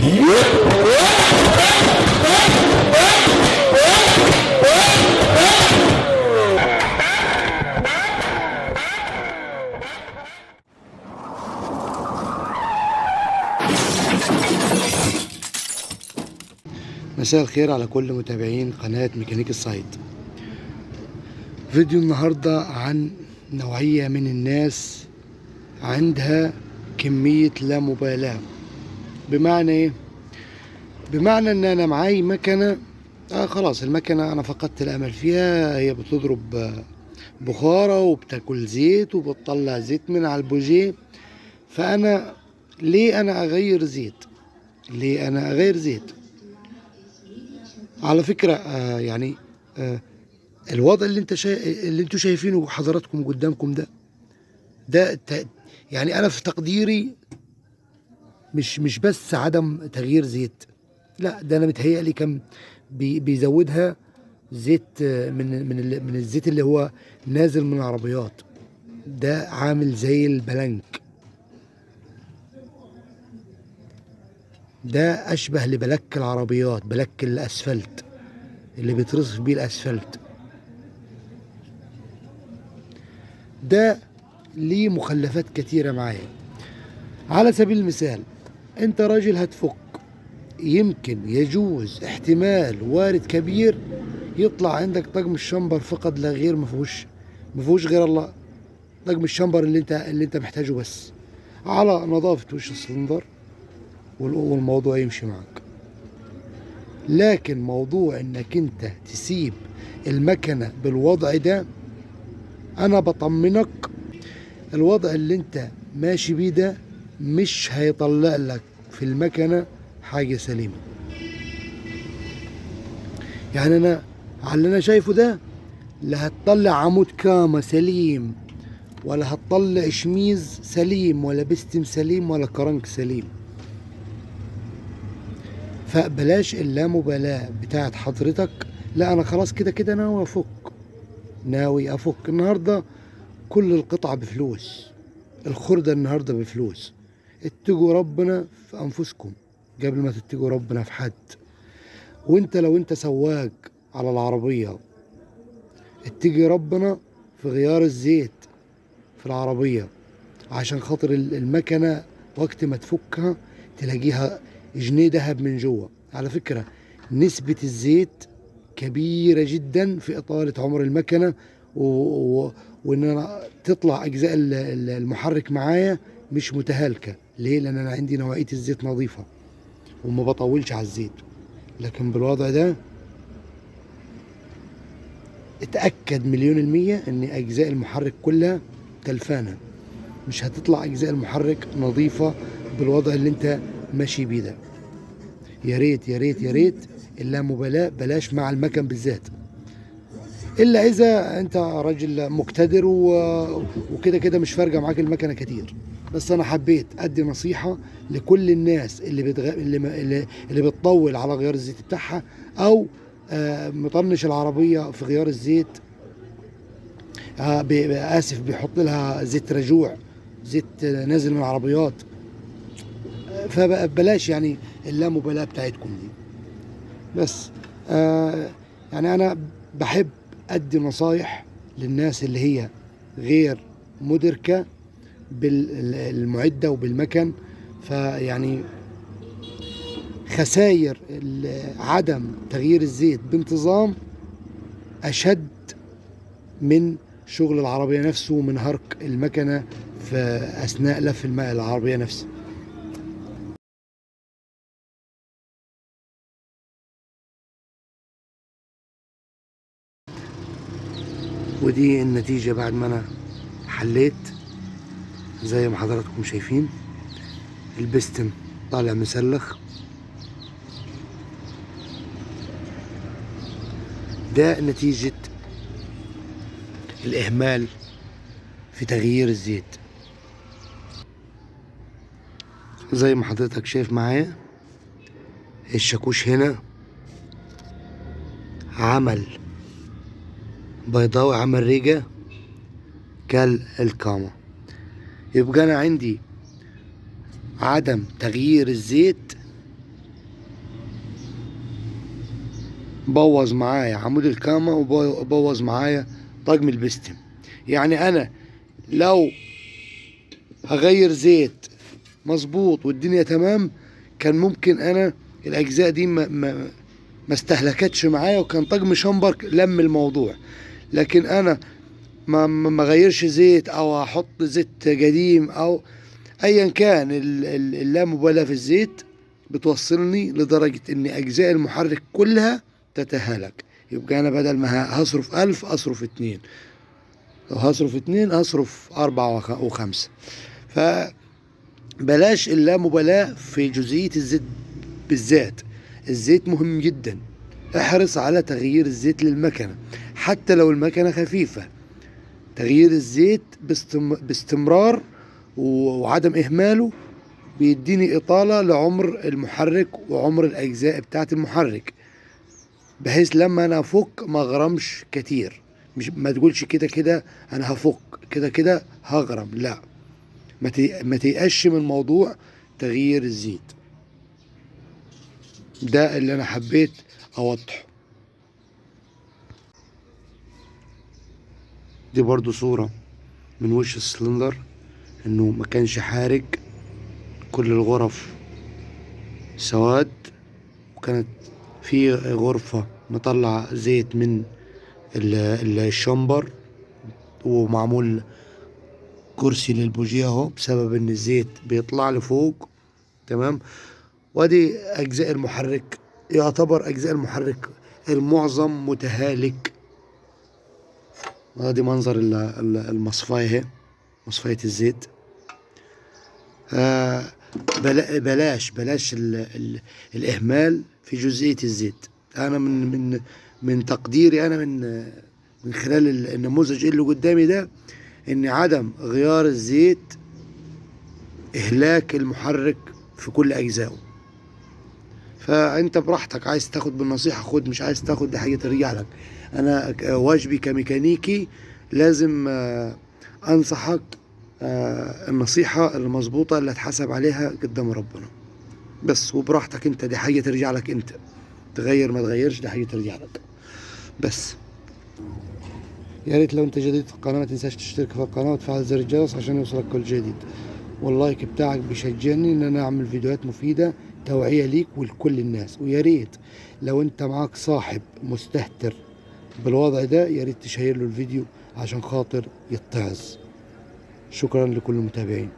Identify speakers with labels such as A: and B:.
A: مساء الخير على كل متابعين قناة ميكانيك الصعيد. فيديو النهاردة عن نوعية من الناس عندها كمية لا مبالاة. بمعنى ايه؟ بمعنى ان انا معاي مكنة خلاص، المكنة انا فقدت الامل فيها، هي بتضرب بخارة وبتاكل زيت وبتطلع زيت من على البوجيه. فانا ليه انا اغير زيت؟ على فكرة الوضع اللي انتوا شايفينه حضراتكم قدامكم ده يعني انا في تقديري مش بس عدم تغيير زيت، لا ده انا متهيألي كان بيزودها زيت من الزيت اللي هو نازل من العربيات، ده عامل زي البلانك، ده اشبه لبلك العربيات، بلك الاسفلت اللي بيترصف بيه الاسفلت. ده ليه مخلفات كتيرة معايا. على سبيل المثال، انت راجل هتفك، يمكن يجوز احتمال وارد كبير يطلع عندك طقم الشمبر فقط لا غير، مفهوش غير الله طقم الشمبر اللي انت محتاجه بس على نظافة وش السلندر، والموضوع يمشي معك. لكن موضوع انك انت تسيب المكنة بالوضع ده، انا بطمنك الوضع اللي انت ماشي بيه ده مش هيطلع لك في المكنة حاجة سليمة. يعني انا على اللي انا شايفه ده، لا هتطلع عمود كامة سليم، ولا هتطلع شميز سليم، ولا بستم سليم، ولا كرنك سليم. فبلاش اللامبالاة بتاعت حضرتك. لا انا خلاص كده ناوي افك النهارده، كل القطعة بفلوس، الخردة النهارده بفلوس. اتقوا ربنا في انفسكم قبل ما تتقوا ربنا في حد. لو انت سواق على العربية، اتقي ربنا في غيار الزيت في العربية، عشان خاطر المكنة وقت ما تفكها تلاقيها جنيه دهب من جوه. على فكرة نسبة الزيت كبيرة جدا في إطالة عمر المكنة، وإن أنا تطلع أجزاء المحرك معايا مش متهالكة. ليه؟ لأن أنا عندي نوعية الزيت نظيفة وما بطولش على الزيت. لكن بالوضع ده اتأكد مليون المية إن أجزاء المحرك كلها تلفانة، مش هتطلع أجزاء المحرك نظيفة بالوضع اللي أنت ماشي بيه ده. يا ريت يا ريت يا ريت اللامبالاة بلاش مع المكن بالذات، إلا إذا أنت راجل مقتدر وكده مش فارقة معاك المكنة كتير. بس أنا حبيت أدي نصيحة لكل الناس اللي بتطول على غيار الزيت بتاعها، أو مطنش العربية في غيار الزيت، آسف، بيحط لها زيت رجوع، زيت نازل من العربيات. فبلاش يعني اللامبالاة بتاعتكم دي. بس يعني أنا بحب أدي نصايح للناس اللي هي غير مدركة بالمعدة وبالمكن. فيعني خسائر عدم تغيير الزيت بانتظام أشد من شغل العربية نفسه ومن هرك المكنة في أثناء لف الماء العربية نفسها. ودي النتيجة بعد ما أنا حليت زي ما حضراتكم شايفين، البستم طالع مسلخ. ده نتيجة الإهمال في تغيير الزيت. زي ما حضرتك شايف معايا، الشاكوش هنا عمل بيضاوي، عمل ريجة كالكامة. يبقى أنا عندي عدم تغيير الزيت بوظ معايا عمود الكامة وبوظ معايا طقم البستم. يعني انا لو هغير زيت مظبوط والدنيا تمام، كان ممكن انا الاجزاء دي ما استهلكتش معايا، وكان طقم شمبر لم الموضوع. لكن انا ما غيرش زيت او احط زيت قديم او ايا كان، اللامبالاة في الزيت بتوصلني لدرجة ان اجزاء المحرك كلها تتهالك. يبقى انا بدل ما هصرف 1000 اصرف 2، لو هصرف 2 هصرف 4 و5. فبلاش اللامبالاة في جزئية الزيت بالذات. الزيت مهم جدا، احرص على تغيير الزيت للمكنة حتى لو المكنة خفيفة. تغيير الزيت باستمرار وعدم إهماله بيديني إطالة لعمر المحرك وعمر الأجزاء بتاعة المحرك، بحيث لما أنا أفك ما أغرمش كتير. مش ما تقولش كده كده أنا هفك كده كده هغرم، لا، ما تيأش من موضوع تغيير الزيت. ده اللي أنا حبيت أوضحه. دي برضو صورة من وش السلندر، انه ما كانش حارق، كل الغرف سواد، وكانت في غرفة مطلع زيت من الشمبر، ومعمول كرسي للبوجيه اهو بسبب ان الزيت بيطلع لفوق. تمام. وادي اجزاء المحرك، يعتبر اجزاء المحرك المعظم متهالك. ادي منظر المصفاية اهي، مصفاية الزيت. بلاش الإهمال في جزئية الزيت. أنا من تقديري، أنا من خلال النموذج اللي قدامي ده، إن عدم غيار الزيت إهلاك المحرك في كل أجزائه. فأنت براحتك، عايز تاخد بالنصيحة خد، مش عايز تاخد دي حاجة ترجع لك. أنا واجبي كميكانيكي لازم أنصحك النصيحة المظبوطة اللي هتحاسب عليها قدام ربنا بس. وبراحتك انت، دي حاجة ترجع لك انت، تغير ما تغيرش دي حاجة ترجع لك بس. يا ريت لو انت جديد في القناة ما تنساش تشترك في القناة وتفعل زر الجرس عشان يوصلك كل جديد، واللايك بتاعك بيشجعني ان انا اعمل فيديوهات مفيدة توعية ليك ولكل الناس. ويا ريت لو انت معاك صاحب مستهتر بالوضع ده، يا ريت تشير له الفيديو عشان خاطر يتعظ. شكرا لكل المتابعين.